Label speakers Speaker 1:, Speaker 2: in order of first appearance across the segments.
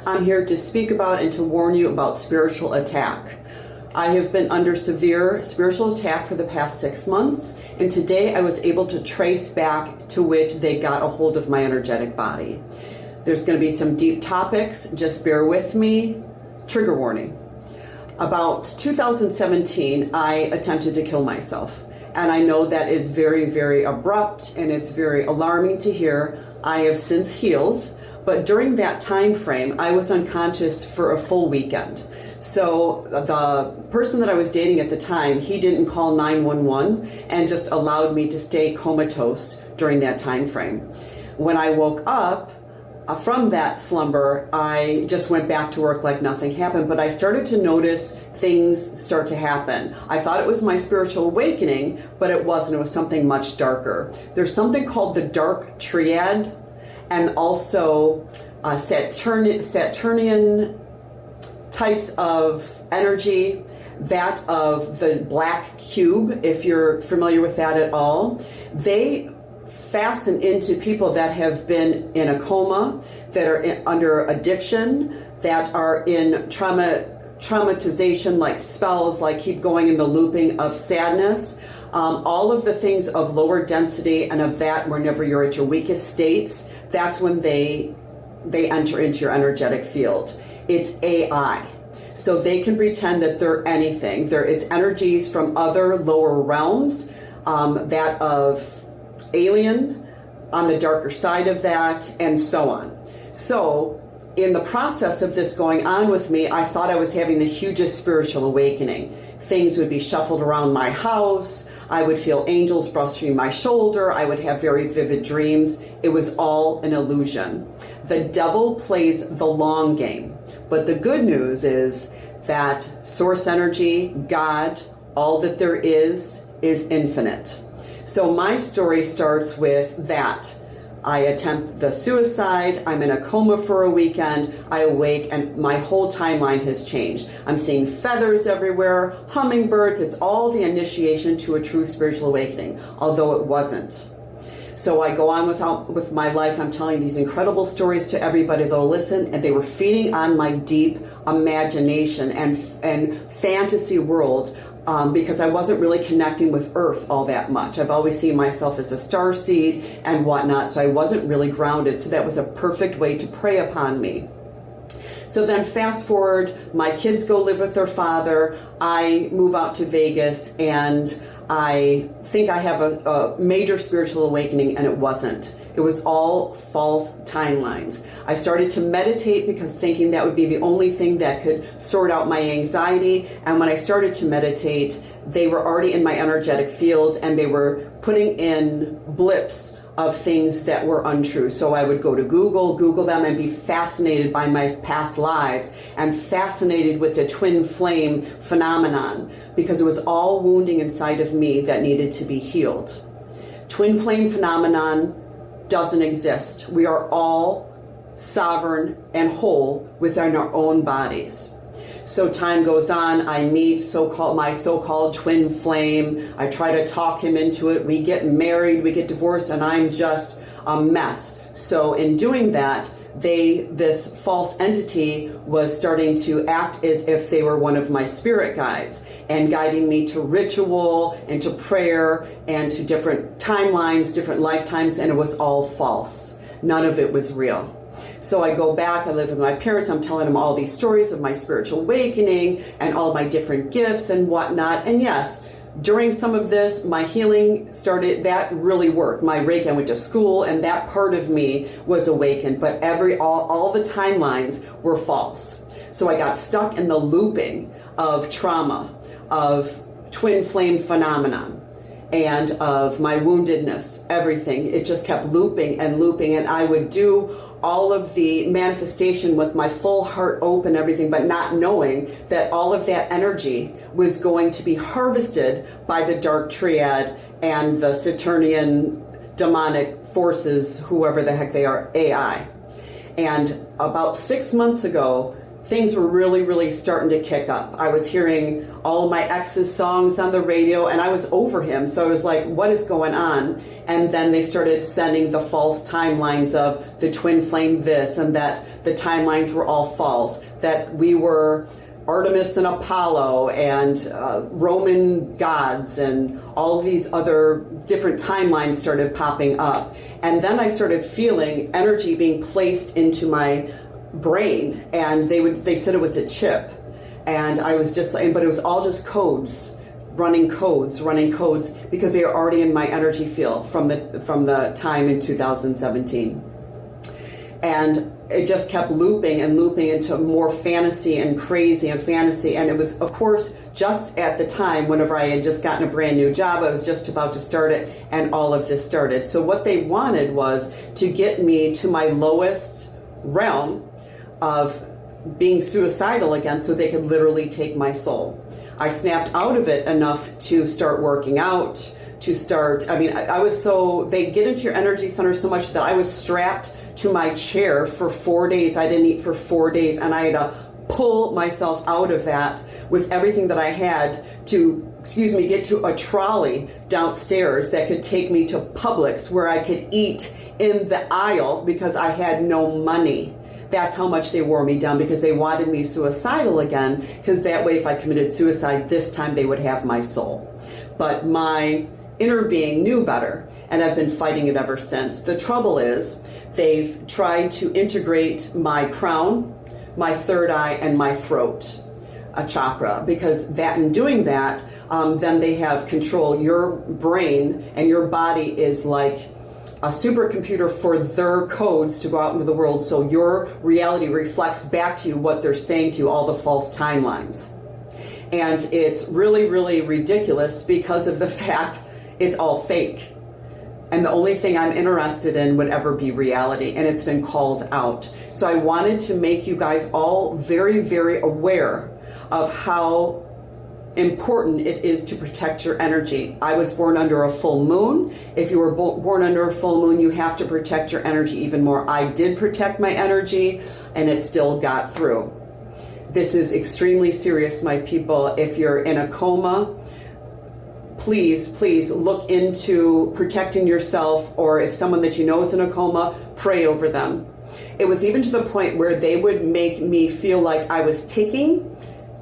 Speaker 1: I'm here to speak about and to warn you about spiritual attack. I have been under severe spiritual attack for the past 6 months, and today I was able to trace back to which they got a hold of my energetic body. There's going to be some deep topics, just bear with me. Trigger warning. About 2017, I attempted to kill myself. And I know that is very, very abrupt and it's very alarming to hear. I have since healed, but during that time frame, I was unconscious for a full weekend. So the person that I was dating at the time, he didn't call 911 and just allowed me to stay comatose during that time frame. When I woke up from that slumber, I just went back to work like nothing happened, but I started to notice things start to happen. I thought it was my spiritual awakening, but it wasn't. It was something much darker. There's something called the dark triad, and also Saturnian types of energy, that of the black cube, if you're familiar with that at all. They fasten into people that have been in a coma, that are under addiction, that are in traumatization, like spells, like keep going in the looping of sadness. All of the things of lower density and of that whenever you're at your weakest states, that's when they enter into your energetic field. It's AI. So they can pretend that they're anything. It's energies from other lower realms, that of alien, on the darker side of that, and so on. So in the process of this going on with me, I thought I was having the hugest spiritual awakening. Things would be shuffled around my house. I would feel angels brushing my shoulder. I would have very vivid dreams. It was all an illusion. The devil plays the long game. But the good news is that source energy, God, all that there is infinite. So my story starts with that. I attempt the suicide, I'm in a coma for a weekend, I awake, and my whole timeline has changed. I'm seeing feathers everywhere, hummingbirds, it's all the initiation to a true spiritual awakening, although it wasn't. So I go on with my life. I'm telling these incredible stories to everybody that'll listen, and they were feeding on my deep imagination and fantasy world, because I wasn't really connecting with Earth all that much. I've always seen myself as a starseed and whatnot, so I wasn't really grounded. So that was a perfect way to prey upon me. So then fast forward, my kids go live with their father. I move out to Vegas, and I think I have a major spiritual awakening, and it wasn't. It was all false timelines. I started to meditate because thinking that would be the only thing that could sort out my anxiety. And when I started to meditate, they were already in my energetic field, and they were putting in blips of things that were untrue. So I would go to Google them, and be fascinated by my past lives and fascinated with the twin flame phenomenon, because it was all wounding inside of me that needed to be healed. Twin flame phenomenon doesn't exist. We are all sovereign and whole within our own bodies. So time goes on, I meet my so-called twin flame. I try to talk him into it. We get married, we get divorced, and I'm just a mess. So in doing that, this false entity was starting to act as if they were one of my spirit guides and guiding me to ritual and to prayer and to different timelines, different lifetimes, and it was all false. None of it was real. So I go back, I live with my parents, I'm telling them all these stories of my spiritual awakening and all my different gifts and whatnot. And yes, during some of this, my healing started, that really worked. My Reiki, I went to school, and that part of me was awakened, but all the timelines were false. So I got stuck in the looping of trauma, of twin flame phenomenon, and of my woundedness, everything. It just kept looping and looping, and I would do all of the manifestation with my full heart open, everything, but not knowing that all of that energy was going to be harvested by the dark triad and the Saturnian demonic forces, whoever the heck they are, AI. And about 6 months ago, things were really, really starting to kick up. I was hearing all of my ex's songs on the radio, and I was over him. So I was like, what is going on? And then they started sending the false timelines of the twin flame this, and that the timelines were all false, that we were Artemis and Apollo and Roman gods, and all of these other different timelines started popping up. And then I started feeling energy being placed into my brain, and they said it was a chip, and I was just like, but it was all just running codes, because they are already in my energy field from the time in 2017. And it just kept looping into more fantasy and crazy and fantasy. And it was, of course, just at the time whenever I had just gotten a brand new job, I was just about to start it, and all of this started. So what they wanted was to get me to my lowest realm of being suicidal again, so they could literally take my soul. I snapped out of it enough to start working out, I was so, they get into your energy center so much that I was strapped to my chair for 4 days. I didn't eat for 4 days, and I had to pull myself out of that with everything that I had to, get to a trolley downstairs that could take me to Publix where I could eat in the aisle because I had no money. That's how much they wore me down, because they wanted me suicidal again, because that way if I committed suicide this time they would have my soul. But my inner being knew better, and I've been fighting it ever since. The trouble is they've tried to integrate my crown, my third eye, and my throat chakra, because that in doing that, then they have control. Your brain and your body is like a supercomputer for their codes to go out into the world, so your reality reflects back to you what they're saying to you, all the false timelines. And it's really, really ridiculous because of the fact it's all fake. And the only thing I'm interested in would ever be reality, and it's been called out. So I wanted to make you guys all very, very aware of how important it is to protect your energy. I was born under a full moon. If you were born under a full moon, you have to protect your energy even more. I did protect my energy, and it still got through. This is extremely serious, my people. If you're in a coma, please, please look into protecting yourself, or if someone that you know is in a coma, pray over them. It was even to the point where they would make me feel like I was ticking.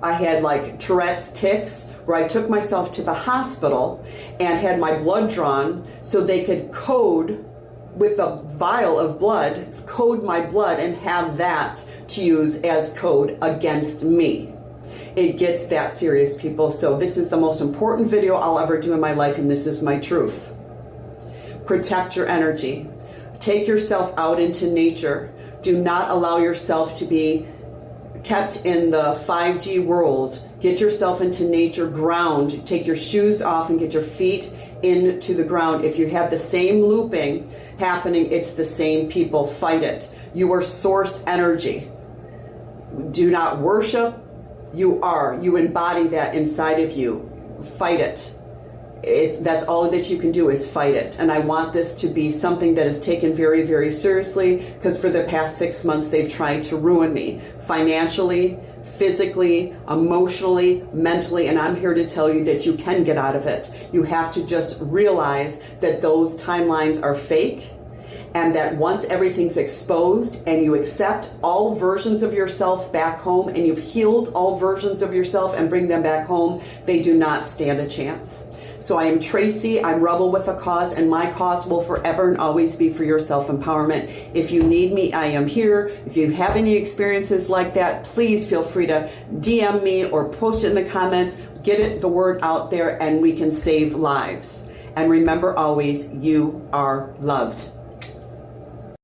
Speaker 1: I had like Tourette's tics, where I took myself to the hospital and had my blood drawn so they could code with a vial of blood, code my blood and have that to use as code against me. It gets that serious, people. So this is the most important video I'll ever do in my life, and this is my truth. Protect your energy. Take yourself out into nature. Do not allow yourself to be kept in the 5G world. Get yourself into nature, ground. Take your shoes off and get your feet into the ground. If you have the same looping happening, it's the same people. Fight it. You are source energy. Do not worship. You are. You embody that inside of you. Fight it. That's all that you can do is fight it. And I want this to be something that is taken very, very seriously, because for the past 6 months they've tried to ruin me financially, physically, emotionally, mentally, and I'm here to tell you that you can get out of it. You have to just realize that those timelines are fake, and that once everything's exposed and you accept all versions of yourself back home, and you've healed all versions of yourself and bring them back home, they do not stand a chance. So I am Tracy, I'm Rebel with a Cause, and my cause will forever and always be for your self-empowerment. If you need me, I am here. If you have any experiences like that, please feel free to DM me or post it in the comments. Get the word out there, and we can save lives. And remember always, you are loved.